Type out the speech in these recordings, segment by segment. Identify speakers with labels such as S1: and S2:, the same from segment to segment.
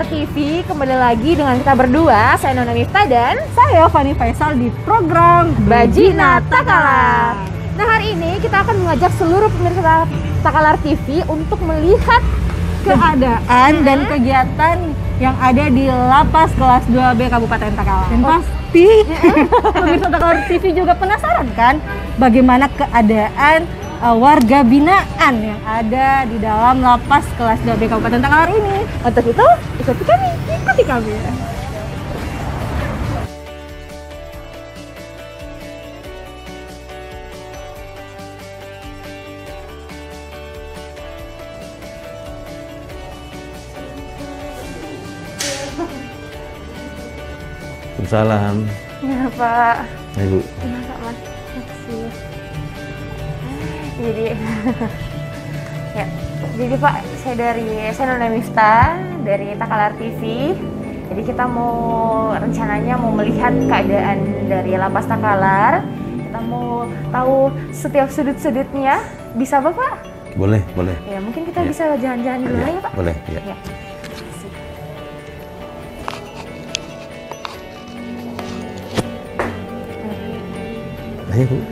S1: Takalar TV, kembali lagi dengan kita berdua, saya Nona Miftah dan
S2: saya Fani Faisal di program
S1: Bajina Takalar. Nah, hari ini kita akan mengajak seluruh pemirsa Takalar TV untuk melihat
S2: keadaan dan kegiatan yang ada di Lapas Kelas 2B Kabupaten Takalar. Dan pasti pemirsa Takalar TV juga penasaran kan bagaimana keadaan warga binaan yang ada di dalam Lapas Kelas 2B Kabupaten Takalar ini.
S1: Untuk itu, ikuti kami.
S3: Salam.
S1: Ya, Pak.
S3: Ibu.
S1: Ya, Pak, Mas. Makasih. Jadi Pak, saya Nona Miftah dari Takalar TV. Jadi kita rencananya mau melihat keadaan dari Lapas Takalar. Kita mau tahu setiap sudut-sudutnya. Bisa Bapak?
S3: Boleh.
S1: Ya, mungkin kita bisa jalan-jalan dulu ya, Pak.
S3: Boleh, ya. Ayo, Bu.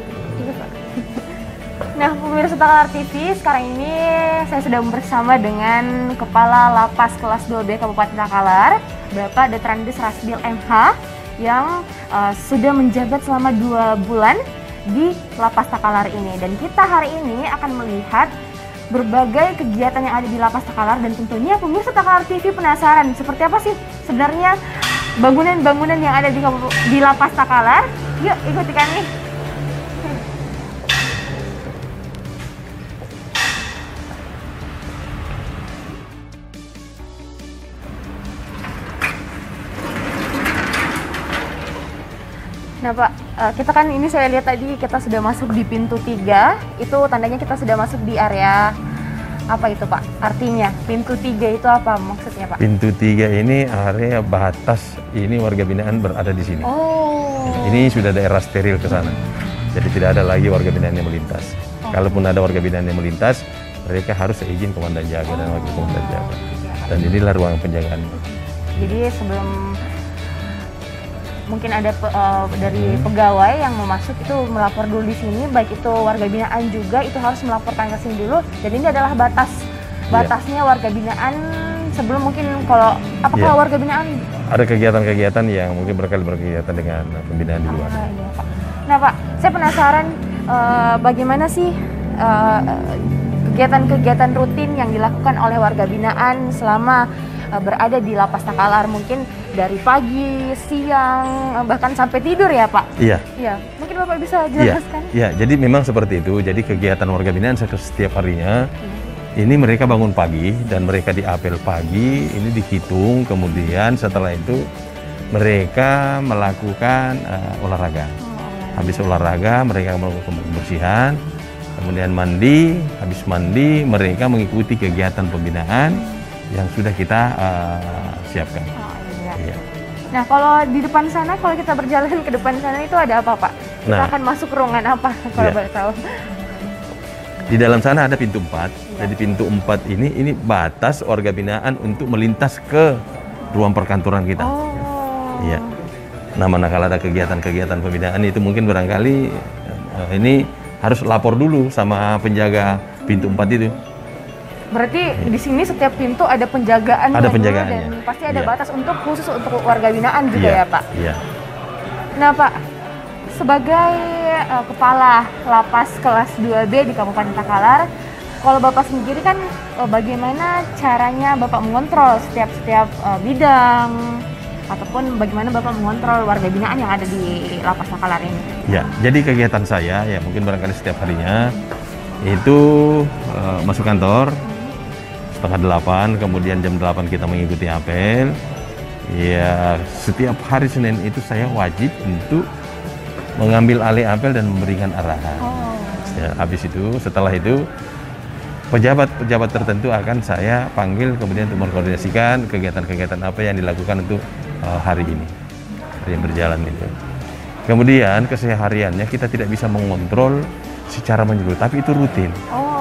S1: Nah, pemirsa Takalar TV, sekarang ini saya sudah bersama dengan Kepala Lapas Kelas 2B Kabupaten Takalar, Bapak Detrandes Rasbil MH, yang sudah menjabat selama 2 bulan di Lapas Takalar ini. Dan kita hari ini akan melihat berbagai kegiatan yang ada di Lapas Takalar, dan tentunya pemirsa Takalar TV penasaran seperti apa sih sebenarnya bangunan-bangunan yang ada di Lapas Takalar. Yuk, ikuti kami. Nah Pak, kita kan ini saya lihat tadi kita sudah masuk di pintu 3, itu tandanya kita sudah masuk di area apa itu Pak? Artinya pintu 3 itu apa maksudnya Pak?
S3: Pintu 3 ini area batas, ini warga binaan berada di sini.
S1: Oh.
S3: Ini sudah daerah steril ke sana. Jadi tidak ada lagi warga binaan yang melintas. Kalaupun ada warga binaan yang melintas, mereka harus seizin komandan jaga dan wakil komandan jaga. Dan inilah ruang penjagaan.
S1: Jadi sebelum mungkin ada dari pegawai yang mau masuk itu melapor dulu di sini, baik itu warga binaan juga itu harus melaporkan ke sini dulu. Dan ini adalah batasnya warga binaan sebelum mungkin kalau apakah warga binaan
S3: ada kegiatan-kegiatan yang mungkin berkali berkegiatan dengan pembinaan di luar.
S1: Iya, Pak. Nah Pak, saya penasaran bagaimana sih kegiatan-kegiatan rutin yang dilakukan oleh warga binaan selama berada di Lapas Takalar, mungkin dari pagi, siang, bahkan sampai tidur ya Pak?
S3: Iya.
S1: Iya, mungkin Bapak bisa jelaskan?
S3: Iya, jadi memang seperti itu. Jadi kegiatan warga binaan setiap harinya, ini mereka bangun pagi dan mereka diapel pagi, ini dihitung, kemudian setelah itu mereka melakukan olahraga. Habis olahraga mereka melakukan pembersihan, kemudian mandi, habis mandi mereka mengikuti kegiatan pembinaan yang sudah kita siapkan. Iya.
S1: Nah, kalau di depan sana, kalau kita berjalan ke depan sana itu ada apa Pak? Kita akan masuk ruangan apa kalau boleh tahu?
S3: Di dalam sana ada pintu 4. Jadi pintu 4 ini batas warga binaan untuk melintas ke ruang perkantoran kita.
S1: Oh.
S3: Iya. Nah, manakala ada kegiatan-kegiatan pembinaan itu mungkin barangkali ini harus lapor dulu sama penjaga pintu 4 itu.
S1: Berarti di sini setiap pintu ada penjagaannya.
S3: Ada penjagaannya.
S1: Dan pasti ada batas khusus untuk warga binaan juga ya Pak?
S3: Iya.
S1: Nah Pak, sebagai Kepala Lapas Kelas 2B di Kabupaten Takalar, kalau Bapak sendiri kan bagaimana caranya Bapak mengontrol setiap bidang, ataupun bagaimana Bapak mengontrol warga binaan yang ada di Lapas Takalar ini?
S3: Ya, jadi kegiatan saya ya mungkin barangkali setiap harinya itu masuk kantor 7:30, kemudian jam 8 kita mengikuti apel. Ya, setiap hari Senin itu saya wajib untuk mengambil alih apel dan memberikan arahan. Ya, habis itu, setelah itu pejabat-pejabat tertentu akan saya panggil kemudian untuk mengkoordinasikan kegiatan-kegiatan apa yang dilakukan untuk hari ini, hari yang berjalan itu. Kemudian kesehariannya kita tidak bisa mengontrol secara menyeluruh, tapi itu rutin.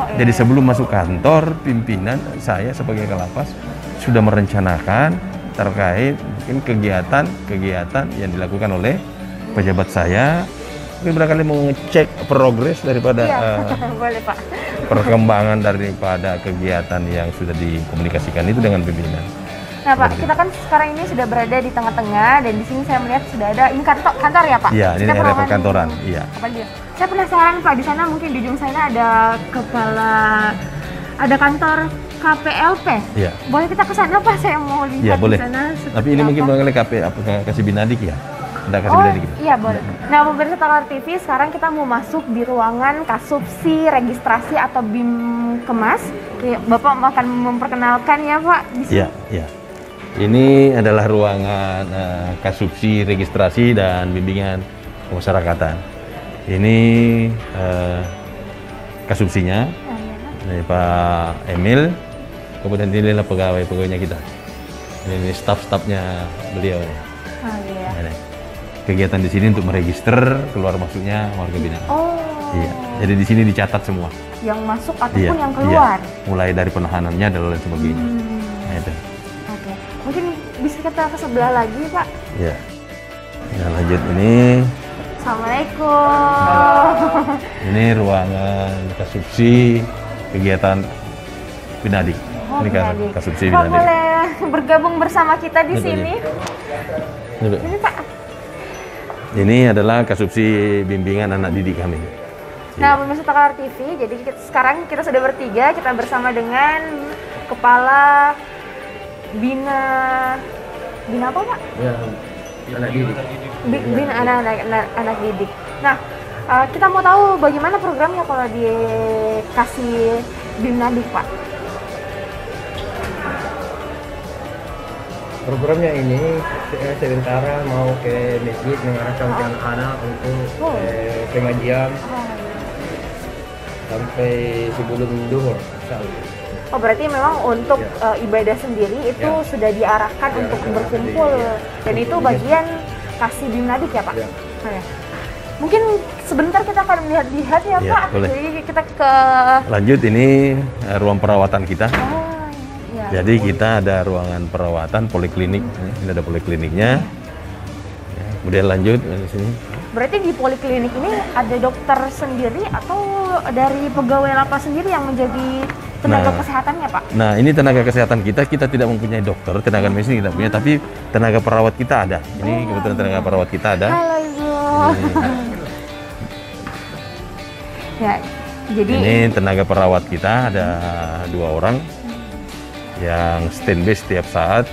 S1: Iya.
S3: Jadi sebelum masuk kantor, pimpinan saya sebagai Kalapas sudah merencanakan terkait mungkin kegiatan-kegiatan yang dilakukan oleh pejabat saya. Mungkin barangkali mau ngecek progres daripada
S1: Boleh Pak.
S3: perkembangan daripada kegiatan yang sudah dikomunikasikan itu dengan pimpinan.
S1: Nah Pak, kita kan sekarang ini sudah berada di tengah-tengah dan di sini saya melihat sudah ada ini kantor ya Pak?
S3: Iya, ini
S1: Kita
S3: area
S1: ruangan-
S3: perkantoran. Iya.
S1: Apa dia? Saya penasaran Pak, di sana mungkin di ujung sana ada kantor KPLP.
S3: Iya.
S1: Boleh kita ke sana Pak? Saya mau lihat
S3: Iya, boleh.
S1: di sana. seperti
S3: Tapi ini mungkin
S1: apa.
S3: barangkali kasih binadik ya. Ada kasih
S1: Oh
S3: binadik.
S1: iya boleh. Nah pemirsa Talar TV, sekarang kita mau masuk di ruangan Kasubsi Registrasi atau BIM Kemas. Oke, Bapak akan memperkenalkan ya Pak di sini.
S3: Iya, iya. Ini adalah ruangan Kasubsi Registrasi dan Bimbingan Pemasyarakatan. Ini kasubsinya, ini Pak Emil. Kemudian ini adalah pegawai-pegawainya kita. Ini staf-stafnya beliau.
S1: Oh iya.
S3: Ini. Kegiatan di sini untuk meregister keluar masuknya warga binaan.
S1: Oh.
S3: Iya. Jadi di sini dicatat semua.
S1: Yang masuk ataupun
S3: Iya,
S1: yang keluar.
S3: iya. Mulai dari penahanannya dan lain sebagainya. Nah, itu.
S1: Oke. Mungkin bisa kita ke sebelah lagi Pak.
S3: Ya. Nah, lanjut ini.
S1: Assalamualaikum.
S3: Ini ruangan kasubsi kegiatan Binadik.
S1: Oh,
S3: Ini kan
S1: Binadik.
S3: kasubsi
S1: Pak
S3: Binadik.
S1: boleh bergabung bersama kita di
S3: Betul,
S1: sini.
S3: Ini, Pak.
S1: Ini Pak.
S3: Ini adalah kasubsi bimbingan anak didik kami.
S1: Nah, pemirsa Talar TV, jadi sekarang kita sudah bertiga, kita bersama dengan Kepala Bina apa Pak?
S4: Ya, anak didik.
S1: Bina anak didik. Nah, kita mau tahu bagaimana programnya kalau dikasih Bimnadik Pak?
S4: Programnya ini sementara mau ke masjid mengarahkan ke anak-anak untuk pengajian sampai sebelum duhur.
S1: Oh berarti memang untuk ibadah sendiri itu
S4: Ya.
S1: sudah diarahkan
S4: Ya,
S1: untuk
S4: sudah
S1: berkumpul dan itu bagian kasih Bimnadik ya Pak?
S4: Ya.
S1: Oke. Mungkin sebentar kita akan melihat-lihat ya
S3: Ya,
S1: Pak.
S3: boleh.
S1: Jadi kita ke
S3: Lanjut ini ruang perawatan kita.
S1: ya.
S3: Jadi kita ada ruangan perawatan poliklinik. Ini ada polikliniknya. Ya, kemudian lanjut di sini.
S1: Berarti di poliklinik ini ada dokter sendiri atau dari pegawai lapas sendiri yang menjadi tenaga
S3: Nah.
S1: kesehatannya Pak?
S3: Nah, ini tenaga kesehatan kita tidak mempunyai dokter, tenaga medis kita punya, tapi tenaga perawat kita ada. Ini kebetulan tenaga perawat kita ada.
S1: Halo Ibu. Ya, jadi
S3: Ini tenaga perawat kita ada 2 orang yang standby setiap saat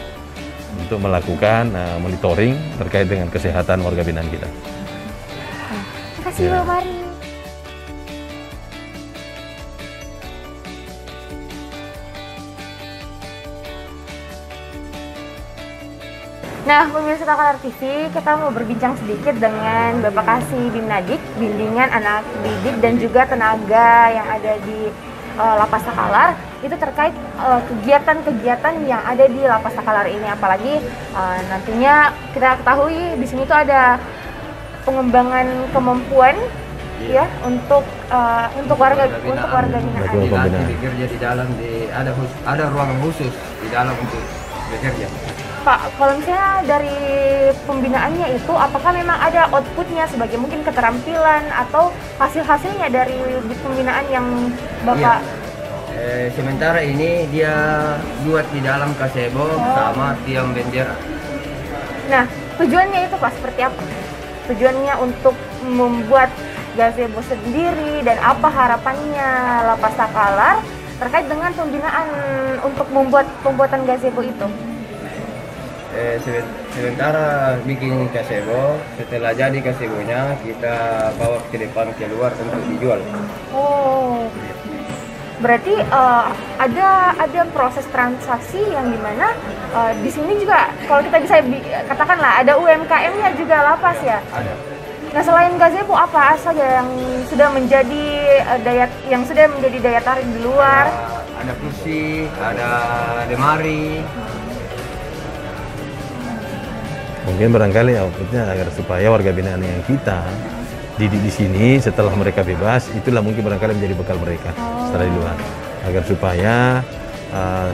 S3: untuk melakukan monitoring terkait dengan kesehatan warga binaan kita.
S1: terima kasih
S3: Ya.
S1: Bu Mari. Nah, pemirsa Talar TV, kita mau berbincang sedikit dengan Bapak Kasih Bimnadik, bimbingan anak didik dan juga tenaga yang ada di Lapas Takalar itu terkait kegiatan-kegiatan yang ada di Lapas Takalar ini, apalagi nantinya kita ketahui di sini tuh ada pengembangan kemampuan ya untuk warga binaan.
S3: Betul. Pembinaan.
S4: Bekerja di dalam ada ruangan khusus di dalam untuk bekerja.
S1: Pak, kalau misalnya dari pembinaannya itu, apakah memang ada outputnya sebagai mungkin keterampilan atau hasil-hasilnya dari pembinaan yang Bapak?
S4: Sementara ini dia buat di dalam kasebo sama tiang bendera.
S1: Nah, tujuannya itu Pak seperti apa? Tujuannya untuk membuat gazebo sendiri dan apa harapannya Lapas Takalar terkait dengan pembinaan untuk pembuatan gazebo itu?
S4: Sementara bikin kasebo, setelah jadi kasebonya kita bawa ke depan keluar untuk dijual.
S1: Oh, berarti ada proses transaksi yang dimana di sini juga kalau kita bisa katakanlah ada UMKM-nya juga Lapas ya.
S4: Ada.
S1: Nah selain gazebo apa saja yang sudah menjadi daya tarik di luar?
S4: Ada kursi, ada lemari.
S3: Mungkin barangkali outputnya agar supaya warga binaan yang kita didik di sini setelah mereka bebas, itulah mungkin barangkali menjadi bekal mereka setelah di luar, agar supaya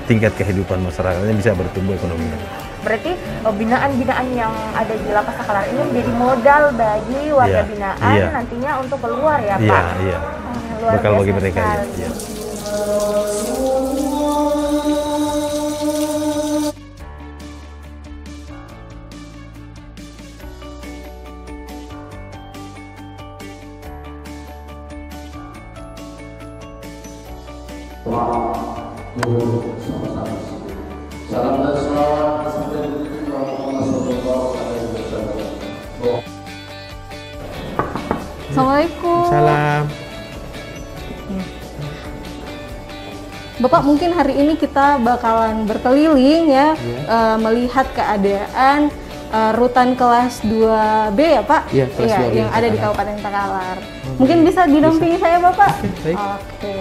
S3: tingkat kehidupan masyarakatnya bisa bertumbuh ekonominya.
S1: Berarti binaan-binaan yang ada di Lapas Takalar ini menjadi modal bagi warga binaan nantinya untuk keluar ya Pak?
S3: Iya.
S1: Luar
S3: Bekal bagi
S1: biasa
S3: mereka ya.
S1: sekali.
S3: Iya.
S5: Salam dan selawat sampai di Muhammad sallallahu alaihi wasallam.
S2: Assalamualaikum.
S3: Salam.
S2: Bapak, mungkin hari ini kita bakalan berkeliling ya, melihat keadaan rutan kelas 2B ya Pak?
S4: Iya, kelas 2B
S2: yang ada di
S4: Takalar.
S2: Kabupaten Takalar. Mungkin bisa didampingi saya Bapak?
S4: Baik.
S2: Oke.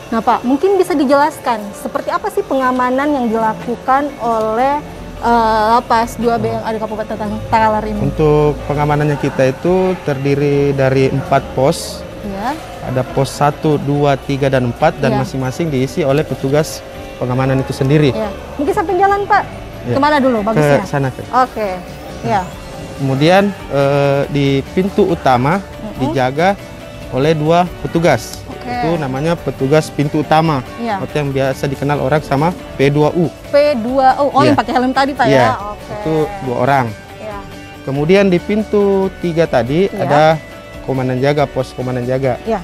S2: Nah Pak, mungkin bisa dijelaskan seperti apa sih pengamanan yang dilakukan oleh Lapas 2B yang ada di Kabupaten Takalar ini?
S6: Untuk pengamanannya kita itu terdiri dari 4 pos.
S2: Ya.
S6: Ada pos 1, 2, 3, dan 4 dan
S2: Ya.
S6: masing-masing diisi oleh petugas pengamanan itu sendiri.
S2: Ya. Mungkin sampai jalan Pak.
S6: Ya.
S2: Kemana dulu bagusnya?
S6: Ke sana.
S2: Oke. Ya.
S6: Kemudian di pintu utama dijaga oleh 2 petugas.
S2: Oke.
S6: Itu namanya petugas pintu utama.
S2: Iya.
S6: Atau yang biasa dikenal orang sama P2U.
S2: P2O. Oh,
S6: Iya.
S2: yang pakai helm tadi Pak
S6: Iya,
S2: ya. Oke.
S6: itu 2 orang.
S2: Ya.
S6: Kemudian di pintu 3 tadi
S2: Iya.
S6: ada komandan jaga, pos komandan jaga.
S2: Ya.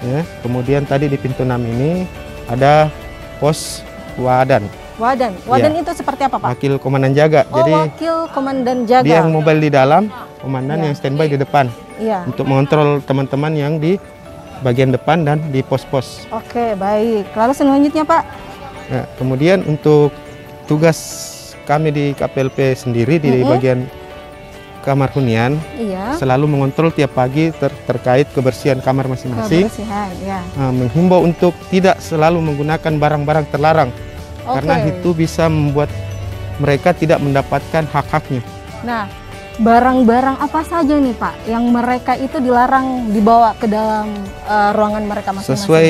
S6: Ya, kemudian tadi di pintu 6 ini ada pos wadan,
S2: Wadan. Wadan
S6: Iya.
S2: itu seperti apa Pak?
S6: wakil komandan jaga.
S2: Oh,
S6: Jadi
S2: wakil komandan jaga.
S6: dia yang mobile di dalam, komandan
S2: Iya.
S6: yang standby di depan
S2: Iya.
S6: untuk mengontrol teman-teman yang di bagian depan dan di pos-pos.
S2: Oke, baik. Lalu selanjutnya Pak?
S6: Nah, kemudian untuk tugas kami di KPLP sendiri di bagian kamar hunian
S2: Iya.
S6: selalu mengontrol tiap pagi terkait kebersihan kamar masing-masing.
S2: Kebersihan, ya.
S6: Menghimbau untuk tidak selalu menggunakan barang-barang terlarang karena
S2: Oke.
S6: itu bisa membuat mereka tidak mendapatkan hak-haknya.
S2: Nah, barang-barang apa saja nih Pak yang mereka itu dilarang dibawa ke dalam ruangan mereka masing-masing?
S6: Sesuai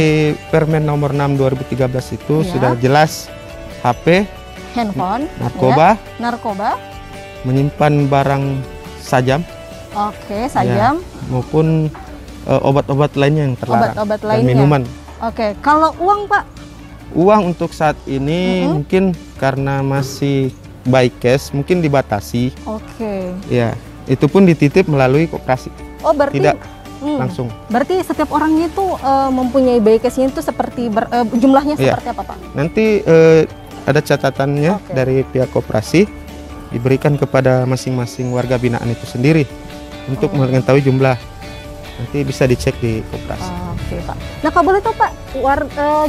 S6: Permen nomor 6 2013 itu
S2: Iya.
S6: sudah jelas HP,
S2: handphone,
S6: narkoba,
S2: ya, narkoba,
S6: menyimpan barang sajam
S2: oke, sajam,
S6: maupun obat-obat lainnya yang terlarang
S2: obat-obat
S6: dan
S2: lainnya.
S6: minuman.
S2: Oke, kalau uang Pak?
S6: Uang untuk saat ini mungkin karena masih by cash mungkin dibatasi.
S2: Oke.
S6: Ya, itu pun dititip melalui koperasi,
S2: Oh, berarti
S6: tidak langsung.
S2: Berarti setiap orangnya itu mempunyai by cash-nya itu seperti jumlahnya
S6: Iya.
S2: seperti apa Pak?
S6: Nanti ada catatannya
S2: Oke.
S6: dari pihak koperasi diberikan kepada masing-masing warga binaan itu sendiri untuk mengetahui jumlah. Nanti bisa dicek di koperasi.
S2: Oke Pak. Nah kalau boleh tahu Pak,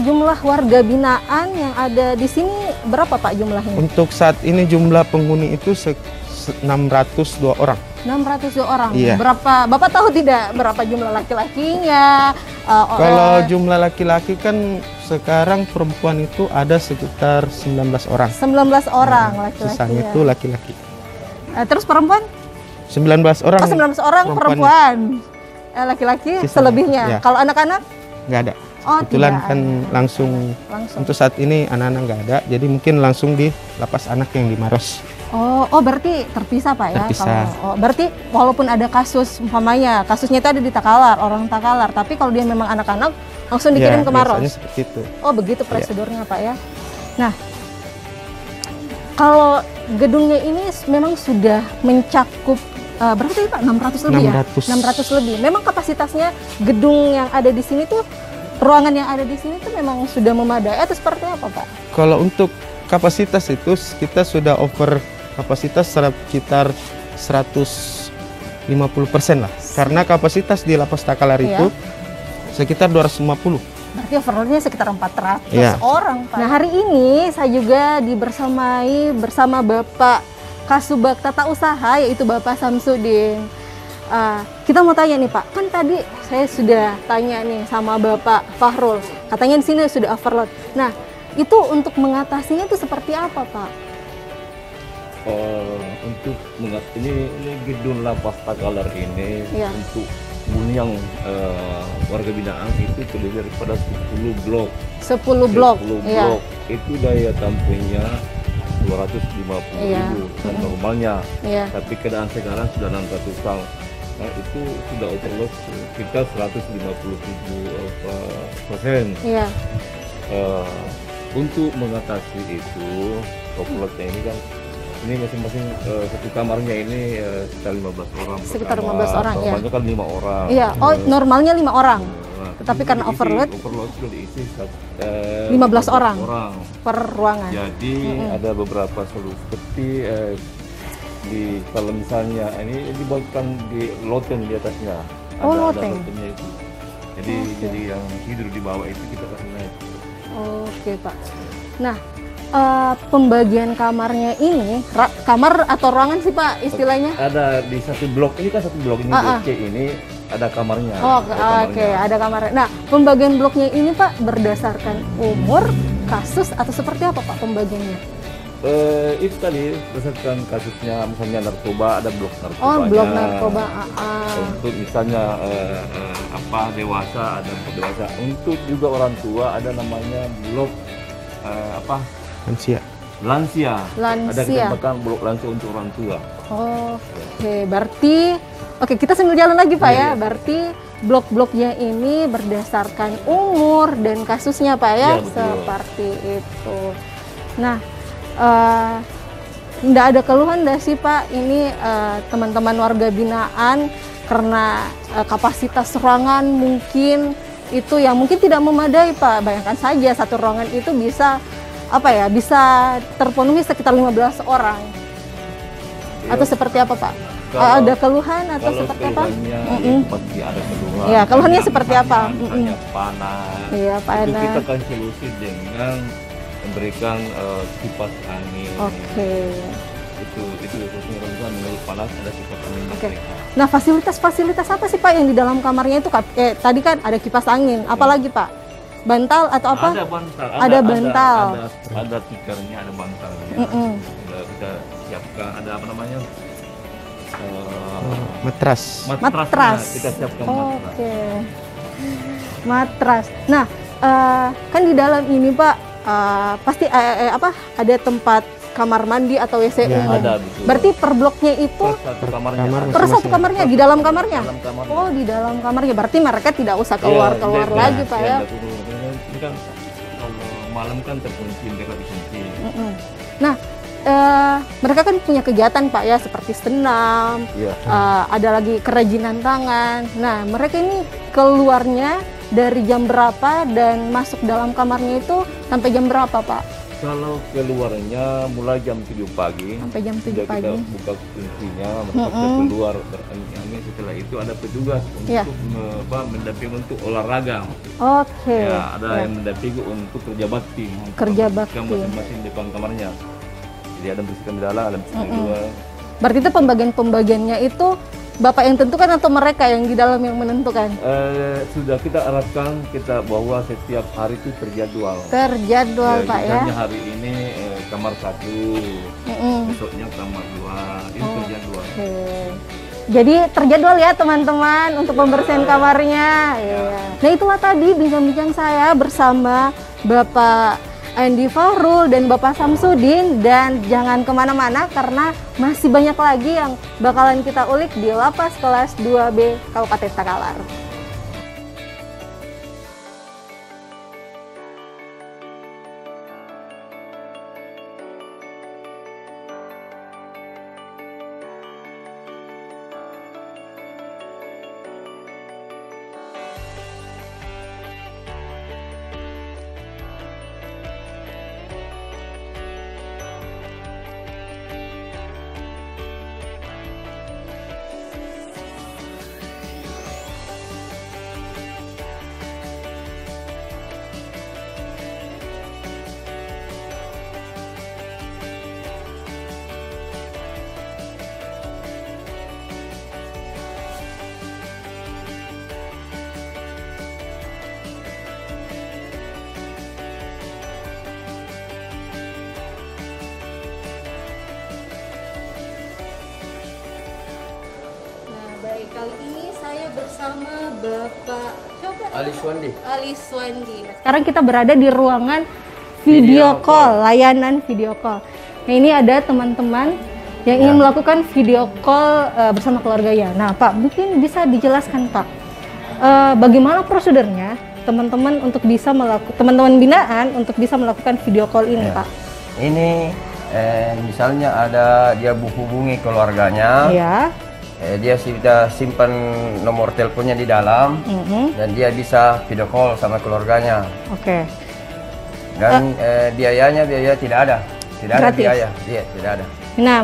S2: jumlah warga binaan yang ada di sini berapa Pak jumlahnya?
S6: Untuk saat ini jumlah penghuni itu 602 orang.
S2: 602 orang.
S6: Iya.
S2: Berapa? Bapak tahu tidak berapa jumlah laki-lakinya?
S6: Kalau jumlah laki-laki kan sekarang perempuan itu ada sekitar 19 orang.
S2: 19 orang laki-laki.
S6: Sisanya itu laki-laki.
S2: Terus perempuan?
S6: 19 orang.
S2: Oh 19 orang perempuan. Laki-laki
S6: Sisanya,
S2: selebihnya.
S6: iya.
S2: Kalau anak-anak?
S6: Nggak ada.
S2: Oh
S6: Kebetulan
S2: tidak
S6: kan
S2: ada.
S6: langsung untuk saat ini anak-anak nggak ada, jadi mungkin langsung di lapas anak yang di Maros.
S2: Oh berarti terpisah Pak ya?
S6: Terpisah.
S2: Berarti walaupun ada kasus umpamanya, kasusnya itu ada di Takalar, orang Takalar, tapi kalau dia memang anak-anak langsung dikirim
S6: Ya,
S2: ke Maros.
S6: biasanya seperti itu.
S2: Oh begitu prosedurnya Pak ya. Nah, kalau gedungnya ini memang sudah mencakup berapa tadi Pak? 600 lebih
S6: 600.
S2: ya? 600 lebih. Memang kapasitasnya gedung yang ada di sini tuh, ruangan yang ada di sini tuh memang sudah memadai atau seperti apa Pak?
S6: Kalau untuk kapasitas itu kita sudah over kapasitas sekitar 150% lah. Karena kapasitas di Lapas Takalar
S2: Iya.
S6: itu sekitar 250.
S2: Berarti overloadnya sekitar 400
S6: Iya.
S2: orang Pak. Nah hari ini saya juga bersama Bapak Kasubag Tata Usaha, yaitu Bapak Samsudin. Kita mau tanya nih Pak, kan tadi saya sudah tanya nih sama Bapak Fahrul, katanya di sini sudah overload. Nah itu untuk mengatasinya itu seperti apa Pak?
S5: Untuk ini gedung Lapas Takalar ini
S2: Iya.
S5: untuk
S7: hunian warga binaan itu terdiri daripada 10 blok.
S2: 10 blok.
S7: 10
S2: Iya.
S7: blok itu daya tampungnya 250.000 dan normalnya.
S2: Iya.
S7: Tapi keadaan sekarang sudah 600 tahun. Nah, itu sudah overload kita 157%.
S2: Iya.
S7: Untuk mengatasi itu, overloadnya ini kan ini masing-masing satu kamarnya ini sekitar 15 orang.
S2: Sekitar 15 orang, ya.
S7: Normalnya kan 5 orang.
S2: Iya. Oh, normalnya 5 orang.
S7: Nah,
S2: Tetapi
S7: itu
S2: karena
S7: diisi-
S2: overload
S7: sudah diisi
S2: 15 orang per ruangan.
S7: Jadi ada beberapa solusi seperti kalau misalnya ini dibuatkan di loteng di atasnya.
S2: Oh,
S7: ada
S2: loteng.
S7: lotengnya itu. Jadi yang tidur di bawah itu kita kasih naik.
S2: Oke, Pak. Nah, pembagian kamarnya ini, kamar atau ruangan sih, Pak, istilahnya?
S7: Ada di satu blok ini kan satu blok ini blok C ini ada kamarnya.
S2: Oh,
S7: ada kamarnya.
S2: oke, ada kamarnya. Nah, pembagian bloknya ini, Pak, berdasarkan umur, kasus, atau seperti apa, Pak, pembagiannya?
S7: Itu tadi berdasarkan kasusnya, misalnya narkoba ada blok narkoba.
S2: Oh, blok narkoba.
S7: Untuk misalnya dewasa ada blok dewasa. Untuk juga orang tua ada namanya blok
S6: lansia.
S7: Lansia.
S2: Lansia.
S7: Ada ketempatan blok lansia untuk orang tua.
S2: Oke, berarti kita sambil jalan lagi, Pak, ya. Berarti blok-bloknya ini berdasarkan umur dan kasusnya, Pak, ya.
S7: Iya, betul.
S2: Seperti itu. Nah, nggak ada keluhan nggak sih, Pak, ini teman-teman warga binaan karena kapasitas ruangan mungkin itu yang mungkin tidak memadai, Pak. Bayangkan saja satu ruangan itu bisa bisa terpenuhi sekitar 15 orang.
S7: Iya.
S2: Atau seperti apa, Pak?
S7: Kalau-
S2: Ada keluhan atau
S7: Kalau
S2: seperti apa?
S7: keluhannya pasti ada keluhan.
S2: Iya, keluhannya
S7: Misalnya
S2: seperti apa?
S7: misalnya panas.
S2: Iya,
S7: Itu
S2: panas.
S7: kita akan solusi dengan memberikan kipas angin.
S2: Oke.
S7: Itu khususnya perempuan menurut panas ada kipas angin.
S2: Oke. Nah, fasilitas apa sih, Pak, yang di dalam kamarnya itu? Tadi kan ada kipas angin, apalagi, Pak? Bantal atau apa?
S7: Ada bantal.
S2: Ada bantal.
S7: Ada tikernya, ada bantalnya. Kita siapkan. Ada apa namanya?
S6: Matras.
S2: Matras.
S7: Kita siapkan matras.
S2: Oke. Matras. Nah, kan di dalam ini, Pak, pasti ada tempat kamar mandi atau WC
S6: Ya,
S2: umum.
S7: ada, betul.
S2: Berarti per bloknya itu
S7: Per satu kamarnya.
S6: kamar
S7: ada.
S2: per satu kamarnya di dalam kamarnya.
S7: Dalam kamarnya.
S2: Oh, di dalam kamarnya. Berarti mereka tidak usah
S7: Iya,
S2: keluar lagi, Pak, ya.
S7: nggak perlu. Ini kan kalau malam kan terkunci, mereka dikunci.
S2: Nah, mereka kan punya kegiatan, Pak, ya, seperti senam,
S7: Iya.
S2: ada lagi kerajinan tangan. Nah, mereka ini keluarnya dari jam berapa dan masuk dalam kamarnya itu sampai jam berapa, Pak?
S7: Kalau keluarnya mulai jam 7 pagi.
S2: Sampai jam 7
S7: sudah
S2: pagi.
S7: Kita buka kuncinya, mereka sudah keluar berangin. Setelah itu ada petugas untuk
S2: Iya.
S7: mendampingi untuk olahraga.
S2: Oke.
S7: Ya, ada yang mendampingi untuk kerja bakti.
S2: Kerja
S7: Membersihkan
S2: bakti.
S7: masing-masing depan kamarnya. Jadi ada bersihkan di dalam, ada bersihkan di luar.
S2: Berarti itu pembagiannya itu Bapak yang tentukan atau mereka yang di dalam yang menentukan?
S7: Sudah kita arahkan bahwa setiap hari itu terjadwal.
S2: Terjadwal, Pak, ya.
S7: Misalnya hari ini kamar 1,
S2: Mm-mm.
S7: besoknya kamar 2, ini terjadwal.
S2: Oke. Jadi terjadwal ya, teman-teman, untuk pembersihan kamarnya. Iya. Nah, itulah tadi bincang-bincang saya bersama Bapak Andi Fahrul dan Bapak Samsudin, dan jangan kemana-mana karena masih banyak lagi yang bakalan kita ulik di Lapas Kelas 2B Kabupaten Takalar. Kali ini saya bersama Bapak
S4: Ali Swandi.
S2: Ali Swandi. Sekarang kita berada di ruangan video call, layanan video call. Nah, ini ada teman-teman yang ingin melakukan video call bersama keluarganya. Nah, Pak, mungkin bisa dijelaskan, Pak, bagaimana prosedurnya teman-teman untuk bisa melakukan, teman-teman binaan untuk bisa melakukan video call ini, Pak?
S4: Ini misalnya ada dia hubungi keluarganya, dia sudah simpan nomor teleponnya di dalam, dan dia bisa video call sama keluarganya.
S2: Oke.
S4: Dan biaya tidak ada, ada biaya, tidak ada.
S2: Nah,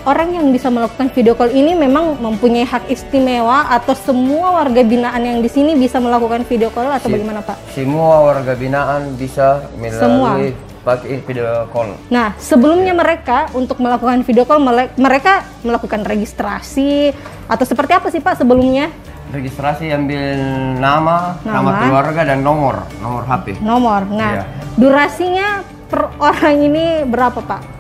S2: orang yang bisa melakukan video call ini memang mempunyai hak istimewa atau semua warga binaan yang di sini bisa melakukan video call atau bagaimana, Pak?
S4: Semua warga binaan bisa melalui pakai video call.
S2: Nah, sebelumnya mereka untuk melakukan video call mereka melakukan registrasi atau seperti apa sih, Pak, sebelumnya?
S4: Registrasi ambil nama keluarga dan nomor HP.
S2: Nomor. Nah, durasinya per orang ini berapa, Pak?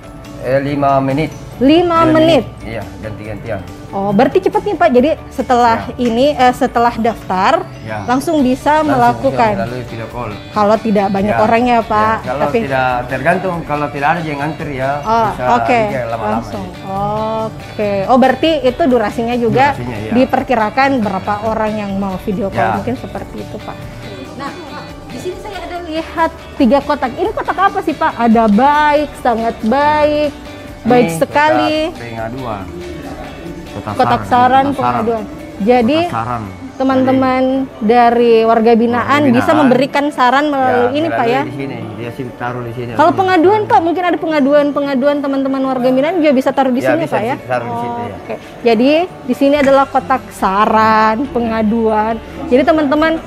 S4: 5 menit.
S2: 5 menit.
S4: Iya, ganti-gantian.
S2: Oh, berarti cepat nih, Pak. Jadi setelah ini setelah daftar langsung bisa melakukan
S4: melalui video call.
S2: Kalau tidak banyak orangnya, Pak.
S4: Kalau tidak tergantung, kalau tidak ada yang antri ya bisa lama-lama.
S2: Langsung. Oke. Oh, berarti itu durasinya juga diperkirakan berapa orang yang mau video call, mungkin seperti itu, Pak. Nah, Pak, di sini saya ada lihat 3 kotak. Ini kotak apa sih, Pak? Ada baik, sangat baik, baik sekali.
S4: Pengaduan.
S2: Kotak saran pengaduan. Jadi teman-teman dari warga binaan bisa memberikan saran melalui ini, Pak, ya.
S4: Di sini, dia taruh di sini.
S2: Kalau pengaduan, Pak, mungkin ada pengaduan teman-teman warga binaan juga bisa taruh di sini, Pak, ya.
S4: Taruh di situ, ya.
S2: Oke. Jadi di sini adalah kotak saran pengaduan. Jadi teman-teman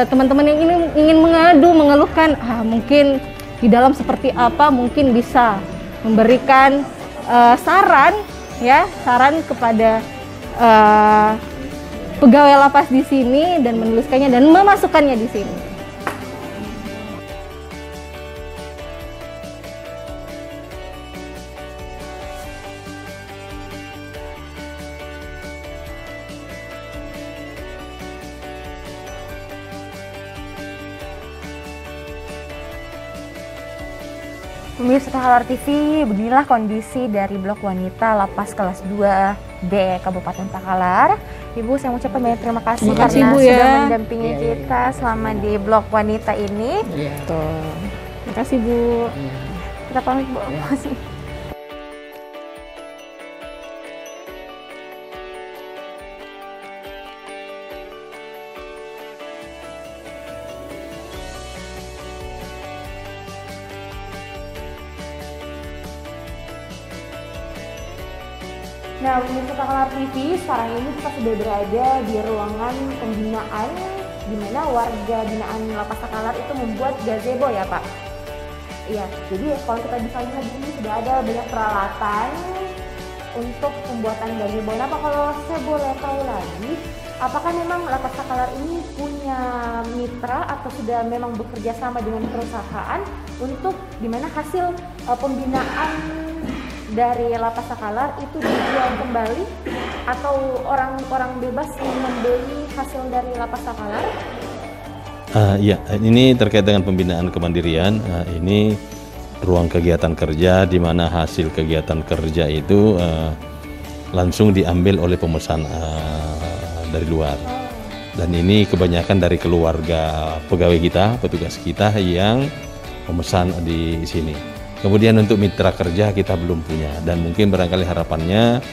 S2: teman-teman yang ingin mengadu, mengeluhkan, mungkin di dalam seperti apa, mungkin bisa memberikan saran kepada pegawai lapas di sini dan menuliskannya dan memasukkannya di sini.
S1: Pemirsa Takalar TV, beginilah kondisi dari blok wanita lapas kelas 2B Kabupaten Takalar. Ibu, saya mengucapkan banyak terima kasih karena
S2: Bu,
S1: sudah mendampingi kita selama di blok wanita ini.
S2: Terima kasih, Bu.
S1: Kita pamit, Bu. Terima kasih. Nah, pemirsa Takalar TV, sekarang ini kita sudah berada di ruangan pembinaan di mana warga binaan Lapas Takalar itu membuat gazebo, ya, Pak. Iya, jadi kalau kita bisa lihat di sini sudah ada banyak peralatan untuk pembuatan gazebo. Nah, Pak, kalau saya boleh tahu lagi, apakah memang Lapas Takalar ini punya mitra atau sudah memang bekerja sama dengan perusahaan untuk di mana hasil pembinaan dari Lapas Takalar itu dijual kembali atau orang-orang bebas yang membeli hasil dari Lapas Takalar?
S3: Ya, ini terkait dengan pembinaan kemandirian. Ini ruang kegiatan kerja di mana hasil kegiatan kerja itu langsung diambil oleh pemesan dari luar. Dan ini kebanyakan dari keluarga pegawai kita, petugas kita yang memesan di sini. Kemudian untuk mitra kerja kita belum punya, dan mungkin barangkali harapannya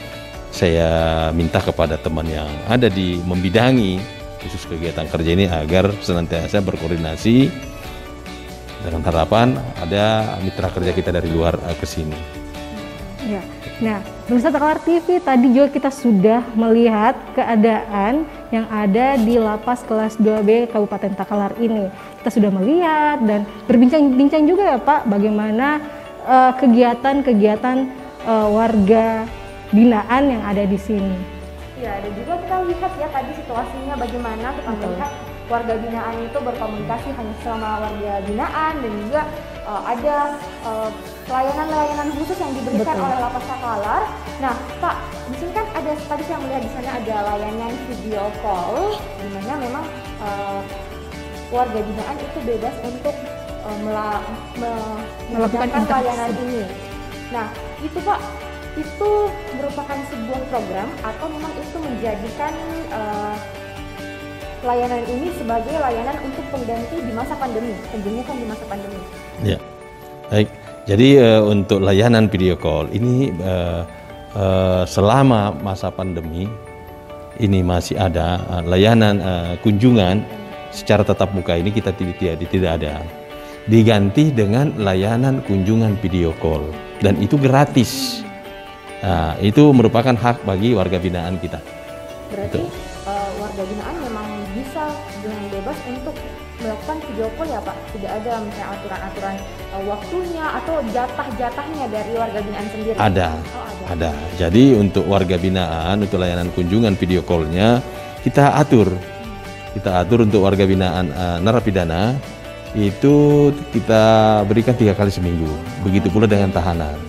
S3: saya minta kepada teman yang ada di membidangi khusus kegiatan kerja ini agar senantiasa berkoordinasi dengan harapan ada mitra kerja kita dari luar ke sini.
S2: Ya. Nah, pemirsa Takalar TV, tadi juga kita sudah melihat keadaan yang ada di Lapas kelas 2B Kabupaten Takalar ini. Kita sudah melihat dan berbincang-bincang juga, ya, Pak, bagaimana kegiatan-kegiatan warga binaan yang ada di sini.
S1: Ya, dan juga kita lihat ya tadi situasinya bagaimana kita melihat warga binaan itu berkomunikasi hanya sama warga binaan, dan juga ada layanan-layanan khusus yang diberikan oleh Lapas Takalar. Nah, Pak, di sini kan ada, tadi saya melihat di sana ada layanan video call, di mana memang warga binaan itu bebas untuk melakukan layanan ini. Nah, itu Pak, itu merupakan sebuah program atau memang itu menjadikan layanan ini sebagai layanan untuk pengganti di masa pandemi, tentunya kan di masa pandemi.
S3: Ya, baik. Jadi untuk layanan video call ini selama masa pandemi ini masih ada layanan kunjungan secara tatap muka ini kita tidak ada. Diganti dengan layanan kunjungan video call dan itu gratis. Nah, itu merupakan hak bagi warga binaan kita.
S1: Berarti warga binaan memang bisa dengan bebas untuk melakukan video call ya Pak? Tidak ada misalnya aturan-aturan waktunya atau jatah-jatahnya dari warga binaan sendiri?
S3: Ada. Ada. Jadi untuk warga binaan, untuk layanan kunjungan video call-nya kita atur. Kita atur untuk warga binaan narapidana itu kita berikan 3 kali seminggu. Begitu pula dengan tahanan.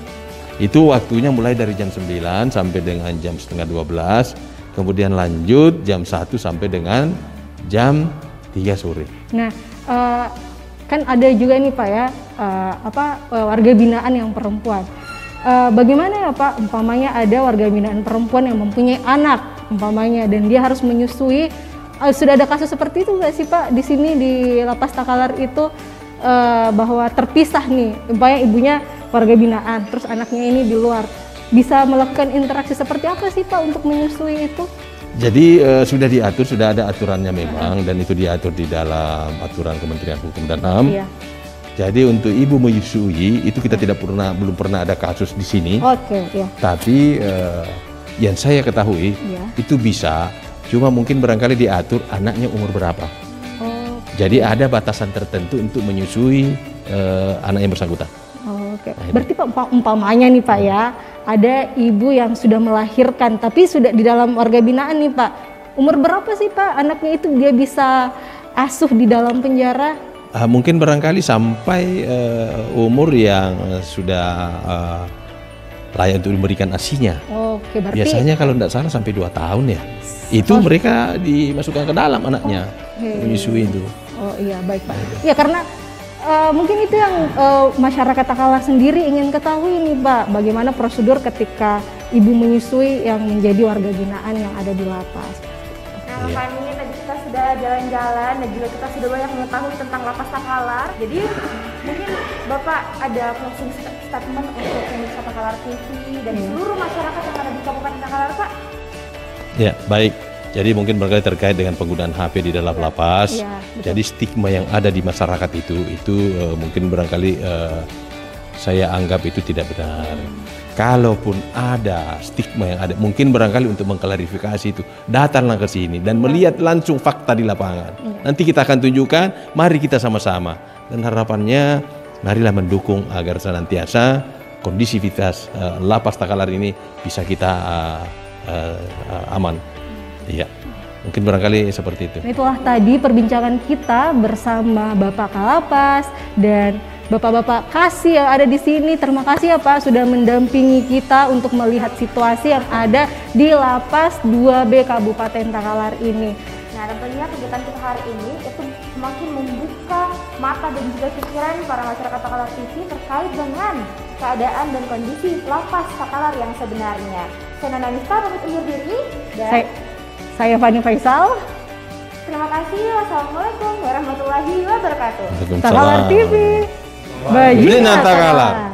S3: Itu waktunya mulai dari jam 9 sampai dengan jam setengah 12, kemudian lanjut jam 1 sampai dengan jam 3 sore.
S2: Nah, kan ada juga nih Pak ya, warga binaan yang perempuan. Bagaimana ya Pak, umpamanya ada warga binaan perempuan yang mempunyai anak, umpamanya, dan dia harus menyusui. Sudah ada kasus seperti itu nggak sih Pak di sini di Lapas Takalar itu, bahwa terpisah nih, umpamanya ibunya warga binaan, terus anaknya ini di luar, bisa melakukan interaksi seperti apa sih Pak untuk menyusui itu?
S3: Jadi sudah diatur, sudah ada aturannya memang, dan itu diatur di dalam aturan Kementerian Hukum dan HAM. Iya. Jadi untuk ibu menyusui itu kita belum pernah ada kasus di sini.
S2: Oke, iya.
S3: Tapi yang saya ketahui itu bisa. Cuma mungkin barangkali diatur anaknya umur berapa. Jadi ada batasan tertentu untuk menyusui anak yang bersangkutan.
S2: Oke. Berarti Pak, umpamanya nih Pak ya, ada ibu yang sudah melahirkan tapi sudah di dalam warga binaan nih Pak. Umur berapa sih Pak anaknya itu dia bisa asuh di dalam penjara?
S3: Mungkin barangkali sampai umur yang sudah layak untuk diberikan ASI-nya.
S2: Oke, berarti
S3: biasanya kalau tidak salah sampai 2 tahun ya. Itu mereka dimasukkan ke dalam anaknya, menyusui itu.
S2: Oh iya, baik Pak. Ya karena mungkin itu yang masyarakat Takalar sendiri ingin ketahui nih Pak, bagaimana prosedur ketika ibu menyusui yang menjadi warga binaan yang ada di lapas.
S1: Nah Pak, ini tadi kita sudah jalan-jalan dan juga kita sudah banyak mengetahui tentang Lapas Takalar. Jadi mungkin Bapak ada closing statement untuk pemirsa Takalar TV dan seluruh masyarakat yang ada di Kabupaten Takalar Pak?
S3: Ya, baik. Jadi mungkin barangkali terkait dengan penggunaan HP di dalam lapas. Jadi stigma yang ada di masyarakat itu mungkin barangkali saya anggap itu tidak benar. Kalaupun ada stigma yang ada, mungkin barangkali untuk mengklarifikasi itu, datanglah ke sini dan melihat langsung fakta di lapangan. Nanti kita akan tunjukkan, mari kita sama-sama. Dan harapannya, marilah mendukung agar senantiasa kondisivitas Lapas Takalar ini bisa kita aman. Iya, mungkin barangkali seperti itu.
S2: Itulah tadi perbincangan kita bersama Bapak Kalapas dan Bapak-bapak Kasih yang ada di sini. Terima kasih ya Pak sudah mendampingi kita untuk melihat situasi yang ada di Lapas 2B Kabupaten Takalar ini.
S1: Nah, tentunya kegiatan kita hari ini itu semakin membuka mata dan juga pikiran para masyarakat Takalar TV terkait dengan keadaan dan kondisi Lapas Takalar yang sebenarnya. Saya Nana Nista pamit undur diri dan
S2: saya Fani Faisal.
S1: Terima kasih. Wassalamualaikum warahmatullahi wabarakatuh.
S2: Takalar TV. Bajingan Takalar.